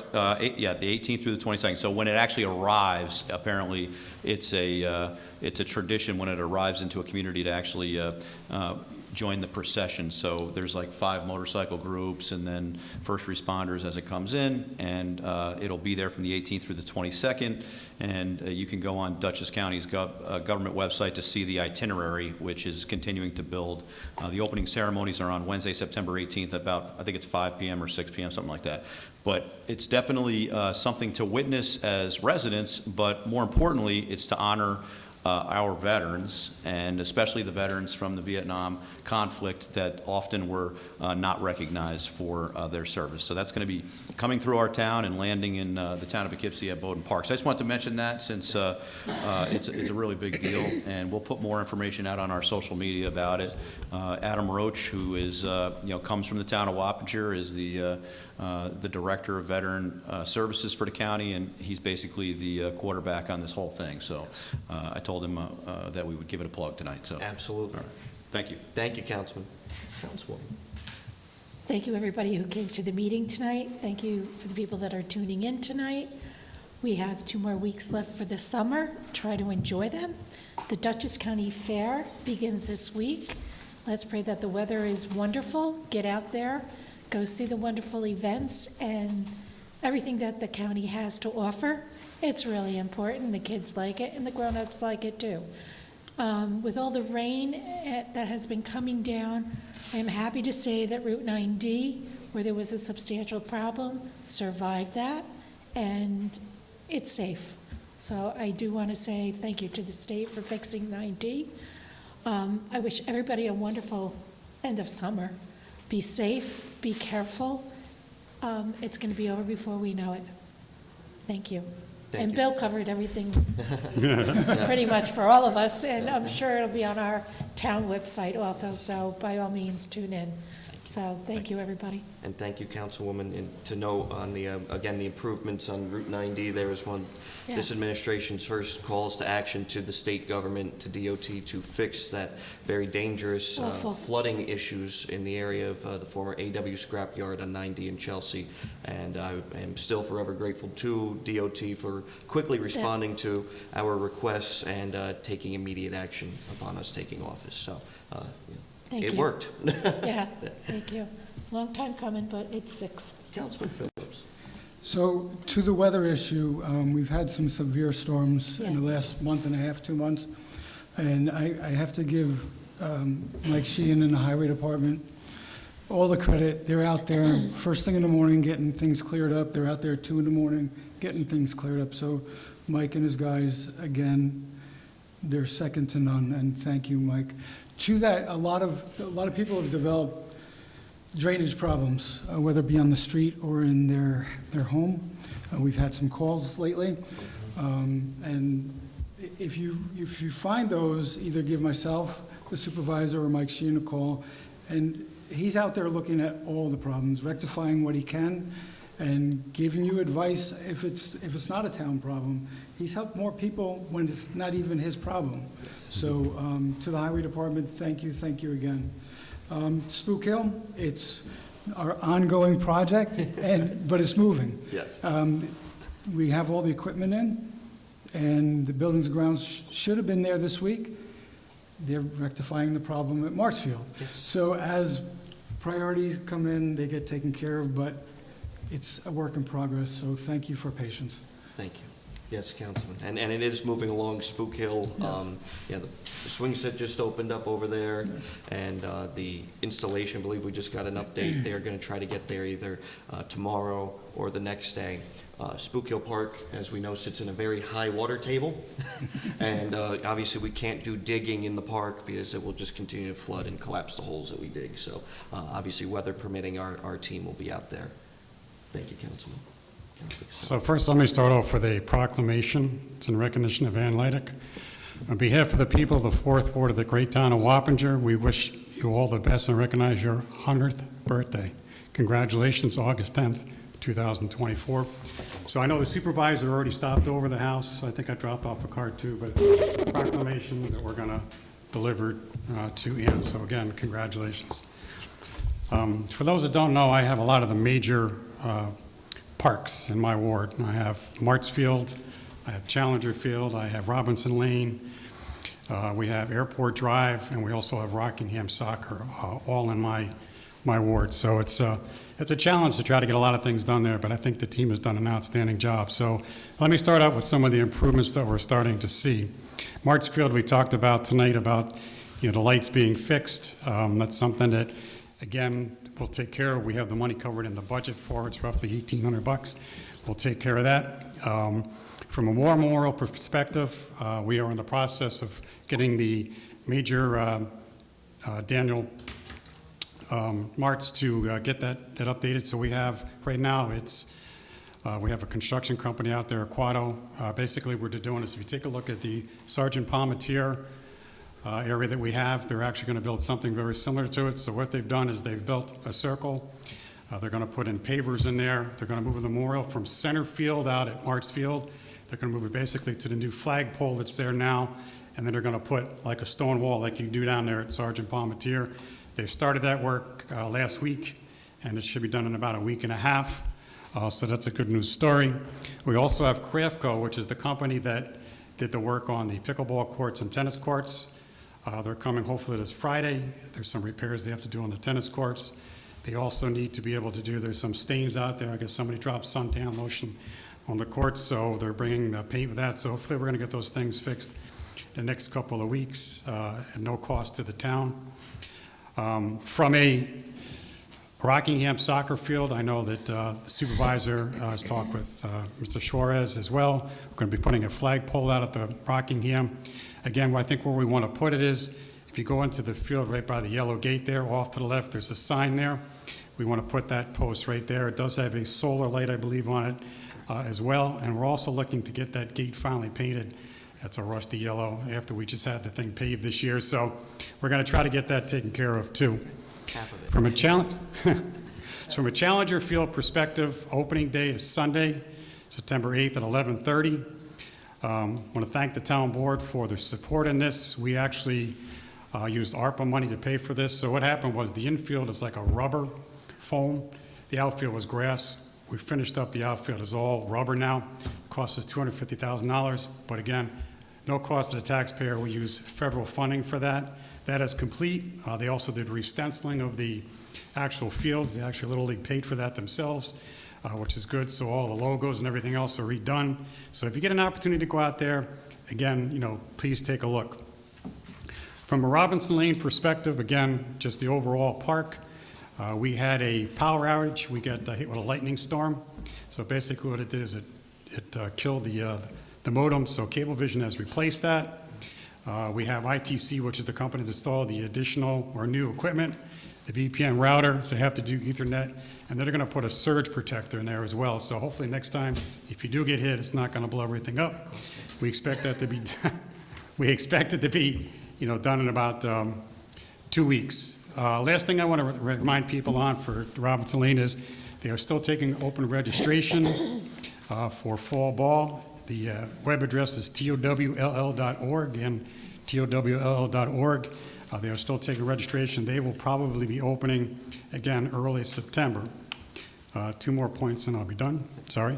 Yeah, the 18th through the 22nd. So when it actually arrives, apparently it's a tradition when it arrives into a community to actually join the procession. So there's like 5 motorcycle groups and then first responders as it comes in, and it'll be there from the 18th through the 22nd. And you can go on Dutchess County's government website to see the itinerary, which is continuing to build. The opening ceremonies are on Wednesday, September 18th, about, I think it's 5 p.m. or 6 p.m., something like that. But it's definitely something to witness as residents, but more importantly, it's to honor our veterans, and especially the veterans from the Vietnam conflict that often were not recognized for their service. So that's going to be coming through our town and landing in the town of Poughkeepsie at Bowden Park. So I just wanted to mention that since it's a really big deal, and we'll put more information out on our social media about it. Adam Roach, who is comes from the town of Wappingers, is the director of veteran services for the county, and he's basically the quarterback on this whole thing. So I told him that we would give it a plug tonight. So Absolutely. all right. Thank you. Thank you, Councilman. Councilwoman. Thank you, everybody who came to the meeting tonight. Thank you for the people that are tuning in tonight. We have 2 more weeks left for the summer. Try to enjoy them. The Dutchess County Fair begins this week. Let's pray that the weather is wonderful. Get out there, go see the wonderful events and everything that the county has to offer. It's really important. The kids like it and the grown-ups like it too. With all the rain that has been coming down I am happy to say that Route 9D, where there was a substantial problem, survived that, and it's safe. So I do want to say thank you to the state for fixing 9D. I wish everybody a wonderful end of summer. Be safe, be careful. It's going to be over before we know it. Thank you. Thank And you. Bill covered everything pretty much for all of us, and I'm sure it'll be on our town website also, so by all means, tune in. So thank you, everybody. And thank you, Councilwoman. And to note on the, again, the improvements on Route 90, there was one, this Yeah. administration's first calls to action to the state government, to DOT, to fix that very dangerous Awful. flooding issues in the area of the former AW scrapyard on 90 in Chelsea. And I am still forever grateful to DOT for quickly responding to our requests and taking immediate action upon us taking office. So, Thank it you. worked. Yeah, thank you. Long time coming, but it's fixed. Councilman Phillips. So to the weather issue, we've had some severe storms in the Yeah. last month and a half, 2 months. And I have to give Mike Sheehan and the Highway Department all the credit. They're out there first thing in the morning getting things cleared up. They're out there 2 in the morning getting things cleared up. So Mike and his guys, again, they're second to none, and thank you, Mike. To that, a lot of people have developed drainage problems, whether it be on the street or in their home. We've had some calls lately, and if you find those, either give myself, the supervisor, or Mike Sheehan a call, and he's out there looking at all the problems, rectifying what he can, and giving you advice if it's not a town problem. He's helped more people when it's not even his problem. So to the Highway Department, thank you again. Spook Hill, it's our ongoing project, but it's moving. Yes. We have all the equipment in, and the buildings and grounds should have been there this week. They're rectifying the problem at Marshfield. So as priorities come in, they get taken care of, but it's a work in progress, so thank you for patience. Thank you. Yes, Councilman. And it is moving along Spook Hill. Yes. Yeah, the swing set just opened up over there, Yes. and the installation, I believe we just got an update. They're going to try to get there either tomorrow or the next day. Spook Hill Park, as we know, sits in a very high water table, and obviously we can't do digging in the park because it will just continue to flood and collapse the holes that we dig. So obviously, weather permitting, our team will be out there. Thank you, Councilman. So first, let me start off with a proclamation. It's in recognition of Ann Leidick. On behalf of the people of the 4th Ward of the great town of Wappinger, we wish you all the best and recognize your 100th birthday. Congratulations, August 10th, 2024. So I know the supervisor already stopped over the house. I think I dropped off a card too, but a proclamation that we're going to deliver to Ann. So again, congratulations. For those that don't know, I have a lot of the major parks in my ward. I have Martsfield, I have Challenger Field, I have Robinson Lane, we have Airport Drive, and we also have Rockingham Soccer, all in my ward. So it's a challenge to try to get a lot of things done there, but I think the team has done an outstanding job. So let me start out with some of the improvements that we're starting to see. Martsfield, we talked about tonight about the lights being fixed. That's something that, again, we'll take care of. We have the money covered in the budget for it. It's roughly $1,800. We'll take care of that. From a war memorial perspective, we are in the process of getting the major Daniel Martz to get that updated. So we have, right now, we have a construction company out there, Aquato. Basically, what they're doing is, if you take a look at the Sergeant Palmetier area that we have, they're actually going to build something very similar to it. So what they've done is they've built a circle. They're going to put in pavers in there. They're going to move the memorial from center field out at Martz Field. They're going to move it basically to the new flagpole that's there now, and then they're going to put like a stone wall like you do down there at Sergeant Palmetier. They started that work last week, and it should be done in about a week and a half. So that's a good news story. We also have Craftco, which is the company that did the work on the pickleball courts and tennis courts. They're coming hopefully this Friday. There's some repairs they have to do on the tennis courts. They also need to be able to do, there's some stains out there. I guess somebody dropped suntan lotion on the courts, so they're bringing the paint with that. So hopefully we're going to get those things fixed in the next couple of weeks at no cost to the town. From a Rockingham soccer field, I know that the supervisor has talked with Mr. Suarez as well. We're going to be putting a flagpole out at the Rockingham. Again, I think where we want to put it is, if you go into the field right by the yellow gate there, off to the left, there's a sign there. We want to put that post right there. It does have a solar light, I believe, on it as well. And we're also looking to get that gate finally painted. That's a rusty yellow after we just had the thing paved this year. So we're going to try to get that taken care of too. Half of it. From a Challenger Field perspective, opening day is Sunday, September 8th at 11:30. I want to thank the town board for their support in this. We actually used ARPA money to pay for this. So what happened was the infield is like a rubber foam. The outfield was grass. We finished up the outfield. It's all rubber now. Cost us $250,000. But again, no cost to the taxpayer. We use federal funding for that. That is complete. They also did re-stenciling of the actual fields. The actual Little League paid for that themselves, which is good. So all the logos and everything else are redone. So if you get an opportunity to go out there, again, please take a look. From a Robinson Lane perspective, again, just the overall park, we had a power outage. We got hit with a lightning storm. So basically what it did is it killed the modem. So Cablevision has replaced that. We have ITC, which is the company that installed the additional or new equipment, the VPN router. So they have to do Ethernet, and they're going to put a surge protector in there as well. So hopefully next time, if you do get hit, it's not going to blow everything up. We expect that to be, we expect it to be, done in about 2 weeks. Last thing I want to remind people on for Robinson Lane is they are still taking open registration for fall ball. The web address is towll.org, and towll.org. They are still taking registration. They will probably be opening, again, early September. 2 more points and I'll be done. Sorry.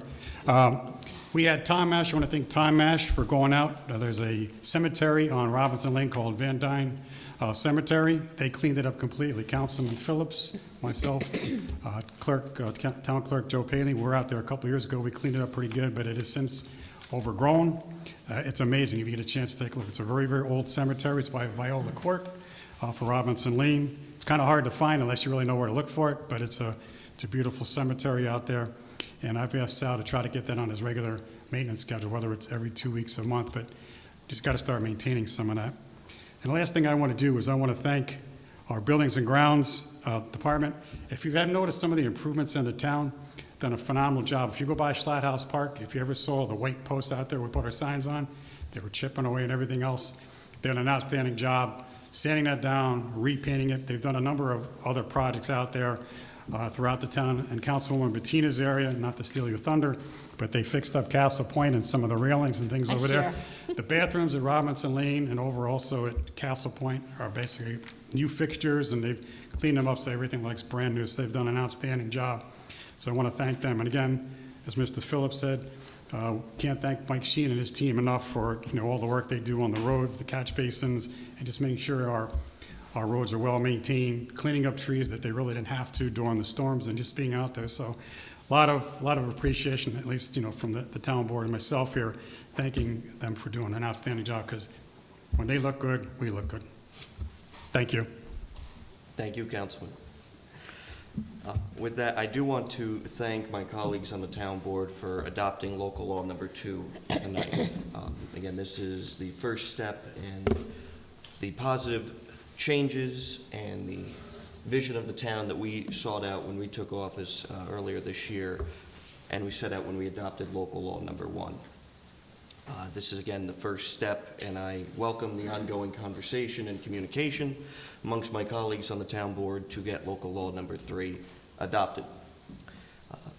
We had Tom Ash. I want to thank Tom Ash for going out. There's a cemetery on Robinson Lane called Van Dyne Cemetery. They cleaned it up completely. Councilman Phillips, myself, Town Clerk Joe Paley, we were out there a couple of years ago. We cleaned it up pretty good, but it has since overgrown. It's amazing if you get a chance to take a look. It's a very, very old cemetery. It's by Viola Court for Robinson Lane. It's kind of hard to find unless you really know where to look for it, but it's a beautiful cemetery out there. And I've asked Sal to try to get that on his regular maintenance schedule, whether it's every 2 weeks a month, but just got to start maintaining some of that. And the last thing I want to do is I want to thank our Buildings and Grounds Department. If you haven't noticed some of the improvements in the town, done a phenomenal job. If you go by Schlatt House Park, if you ever saw the white posts out there we put our signs on, they were chipping away and everything else. They've done an outstanding job sanding that down, repainting it. They've done a number of other projects out there throughout the town. And Councilwoman Bettina's area, not to steal your thunder, but they fixed up Castle Point and some of the railings and things over there. The bathrooms at Robinson Lane and over also at Castle Point are basically new fixtures, and they've cleaned them up so everything looks brand new. So they've done an outstanding job. So I want to thank them. And again, as Mr. Phillips said, can't thank Mike Sheen and his team enough for all the work they do on the roads, the catch basins, and just making sure our roads are well maintained, cleaning up trees that they really didn't have to during the storms, and just being out there. So a lot of appreciation, at least from the town board and myself here, thanking them for doing an outstanding job, because when they look good, we look good. Thank you. Thank you, Councilman. With that, I do want to thank my colleagues on the town board for adopting local law number 2 tonight. Again, this is the first step in the positive changes and the vision of the town that we sought out when we took office earlier this year, and we set out when we adopted local law number 1. This is, again, the first step, and I welcome the ongoing conversation and communication amongst my colleagues on the town board to get local law number 3 adopted.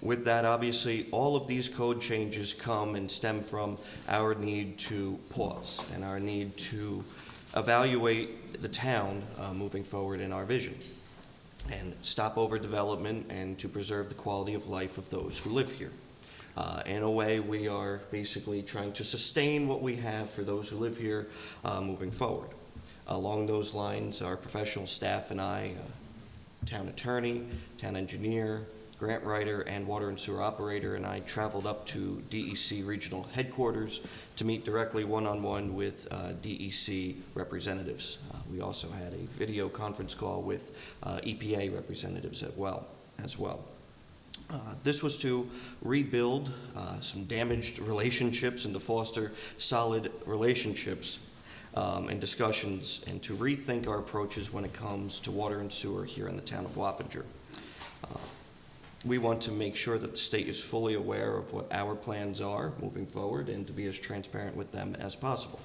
With that, obviously, all of these code changes come and stem from our need to pause and our need to evaluate the town moving forward in our vision and stop overdevelopment and to preserve the quality of life of those who live here. In a way, we are basically trying to sustain what we have for those who live here moving forward. Along those lines, our professional staff and I, town attorney, town engineer, grant writer, and water and sewer operator, and I traveled up to DEC regional headquarters to meet directly one-on-one with DEC representatives. We also had a video conference call with EPA representatives as well. This was to rebuild some damaged relationships and to foster solid relationships and discussions, and to rethink our approaches when it comes to water and sewer here in the town of Wappinger. We want to make sure that the state is fully aware of what our plans are moving forward and to be as transparent with them as possible.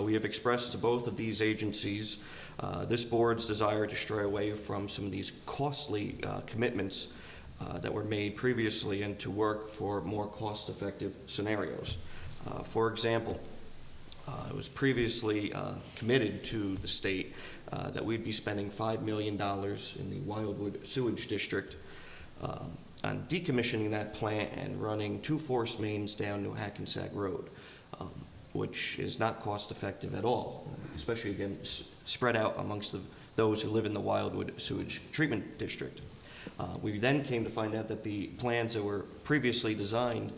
We have expressed to both of these agencies this board's desire to stray away from some of these costly commitments that were made previously and to work for more cost-effective scenarios. For example, it was previously committed to the state that we'd be spending $5 million in the Wildwood Sewage District on decommissioning that plant and running 2 force mains down New Hackensack Road, which is not cost-effective at all, especially, again, spread out amongst those who live in the Wildwood Sewage Treatment District. We then came to find out that the plans that were previously designed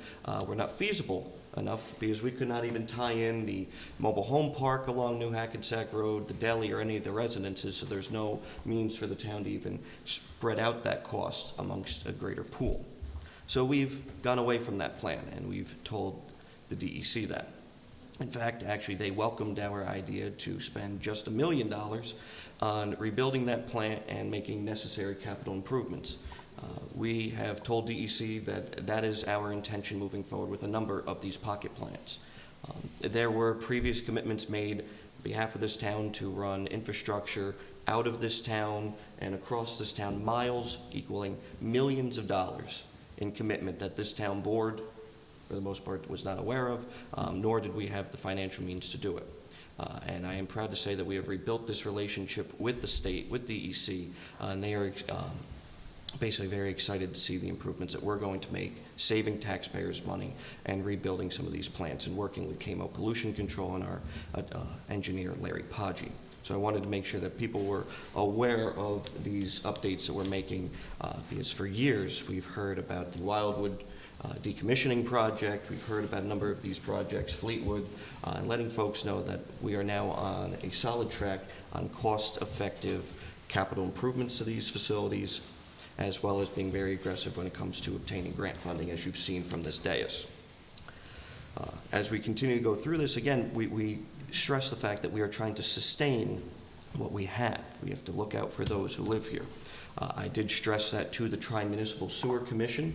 were not feasible enough because we could not even tie in the mobile home park along New Hackensack Road, the deli, or any of the residences, so there's no means for the town to even spread out that cost amongst a greater pool. So we've gone away from that plan, and we've told the DEC that. In fact, actually, they welcomed our idea to spend just $1 million on rebuilding that plant and making necessary capital improvements. We have told DEC that that is our intention moving forward with a number of these pocket plants. There were previous commitments made on behalf of this town to run infrastructure out of this town and across this town, miles equaling millions of dollars in commitment that this town board, for the most part, was not aware of, nor did we have the financial means to do it. And I am proud to say that we have rebuilt this relationship with the state, with DEC, and they are basically very excited to see the improvements that we're going to make, saving taxpayers money and rebuilding some of these plants and working with KMO Pollution Control and our engineer, Larry Poggi. So I wanted to make sure that people were aware of these updates that we're making, because for years we've heard about the Wildwood decommissioning project. We've heard about a number of these projects, Fleetwood, and letting folks know that we are now on a solid track on cost-effective capital improvements to these facilities, as well as being very aggressive when it comes to obtaining grant funding, as you've seen from this dais. As we continue to go through this, again, we stress the fact that we are trying to sustain what we have. We have to look out for those who live here. I did stress that to the Tri-Municipal Sewer Commission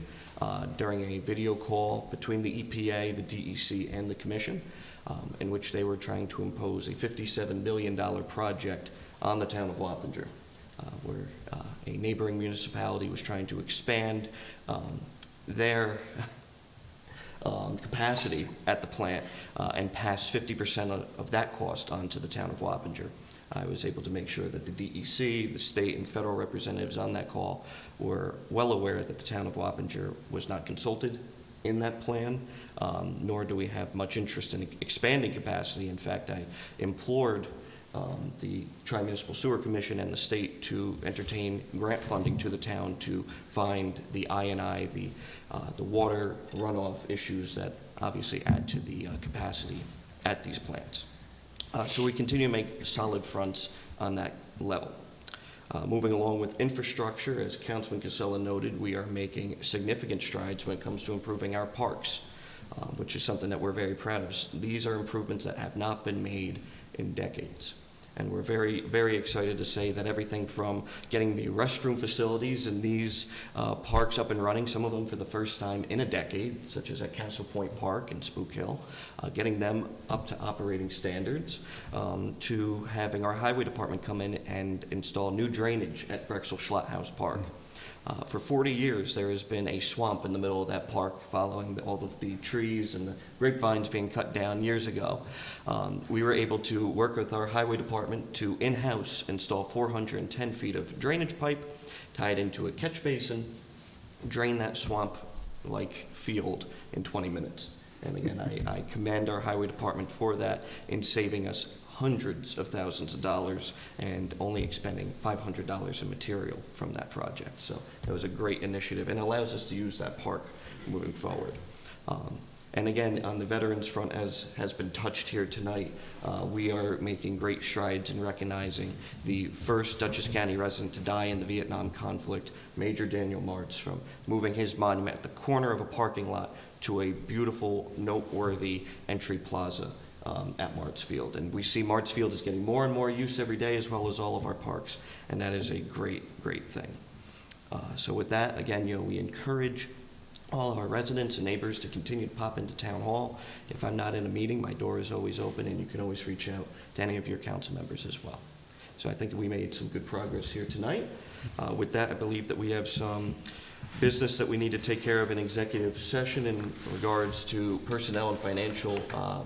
during a video call between the EPA, the DEC, and the Commission, in which they were trying to impose a $57 million project on the town of Wappinger, where a neighboring municipality was trying to expand their capacity at the plant and pass 50% of that cost onto the town of Wappinger. I was able to make sure that the DEC, the state, and federal representatives on that call were well aware that the town of Wappinger was not consulted in that plan, nor do we have much interest in expanding capacity. In fact, I implored the Tri-Municipal Sewer Commission and the state to entertain grant funding to the town to find the I&I, the water runoff issues that obviously add to the capacity at these plants. So we continue to make solid fronts on that level. Moving along with infrastructure, as Councilman Casella noted, we are making significant strides when it comes to improving our parks, which is something that we're very proud of. These are improvements that have not been made in decades. And we're very, very excited to say that everything from getting the restroom facilities in these parks up and running, some of them for the first time in a decade, such as at Castle Point Park and Spook Hill, getting them up to operating standards, to having our highway department come in and install new drainage at Drexel Schlotthaus Park. For 40 years, there has been a swamp in the middle of that park following all of the trees and the grapevines being cut down years ago. We were able to work with our highway department to in-house install 410 feet of drainage pipe, tie it into a catch basin, drain that swamp-like field in 20 minutes. And again, I commend our highway department for that in saving us hundreds of thousands of dollars and only expending $500 in material from that project. So it was a great initiative and allows us to use that park moving forward. And again, on the veterans front, as has been touched here tonight, we are making great strides in recognizing the first Dutchess County resident to die in the Vietnam conflict, Major Daniel Martz, from moving his monument at the corner of a parking lot to a beautiful, noteworthy entry plaza at Martz Field. And we see Martz Field is getting more and more use every day, as well as all of our parks, and that is a great, great thing. So with that, again, we encourage all of our residents and neighbors to continue to pop into Town Hall. If I'm not in a meeting, my door is always open, and you can always reach out to any of your council members as well. So I think we made some good progress here tonight. With that, I believe that we have some business that we need to take care of in executive session in regards to personnel and financial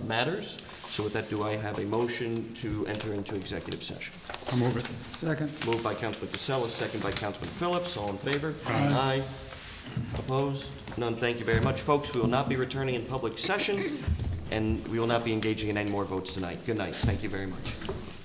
matters. So with that, do I have a motion to enter into executive session? I'll move it. Second. Moved by Councilman Casella, second by Councilman Phillips. All in favor? Aye. Opposed? None. Thank you very much, folks. We will not be returning in public session, and we will not be engaging in any more votes tonight. Good night. Thank you very much.